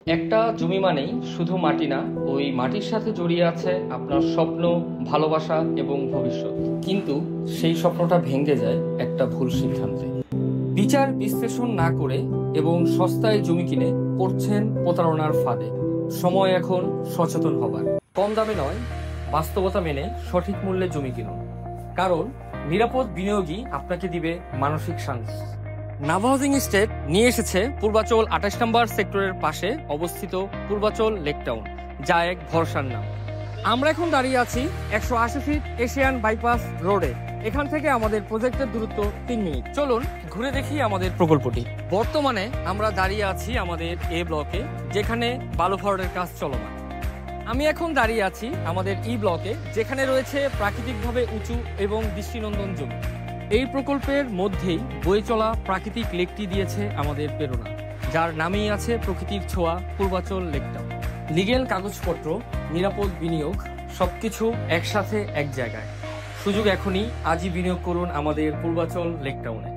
একটা জমি মানেই শুধু মাটি না, ওই মাটির সাথে জড়িয়ে আছে আপনার স্বপ্ন, ভালোবাসা এবং ভবিষ্যৎ। কিন্তু সেই স্বপ্নটা ভেঙে যায় একটা ভুল সিদ্ধান্তে। বিচার বিশ্লেষণ না করে এবং সস্তায় জমি কিনে পড়ছেন প্রতারণার ফাঁদে। সময় এখন সচেতন হবার। কম দামে নয়, বাস্তবতা মেনে সঠিক মূল্যে জমি কিনুন, কারণ নিরাপদ বিনিয়োগই আপনাকে দিবে মানসিক শান্তি। নাভা হাউজিং এস্টেট নিয়ে এসেছে পূর্বাচল 28 নম্বর সেক্টরের পাশে অবস্থিত পূর্বাচল লেক টাউন, যা এক ভরসার নাম। আমরা এখন দাঁড়িয়ে আছি 180 ফিট এশিয়ান বাইপাস রোডে। এখান থেকে আমাদের প্রজেক্টের দূরত্ব 3 মিনিট। চলুন ঘুরে দেখি আমাদের প্রকল্পটি। বর্তমানে আমরা দাঁড়িয়ে আছি আমাদের এ ব্লকে, যেখানে বালু ভরাটের কাজ চলমান। আমি এখন দাঁড়িয়ে আছি আমাদের ই ব্লকে, যেখানে রয়েছে প্রাকৃতিকভাবে উঁচু এবং দৃষ্টিনন্দন জমি। এই প্রকল্পের মধ্যেই বয়ে চলা প্রাকৃতিক লেকটি দিয়েছে আমাদের প্রেরণা, যার নামেই আছে প্রকৃতির ছোঁয়া পূর্বাচল লেক টাউন। লিগেল কাগজপত্র, নিরাপদ বিনিয়োগ, সবকিছু একসাথে এক জায়গায়। সুযোগ এখনই, আজই বিনিয়োগ করুন আমাদের পূর্বাচল লেক টাউনে।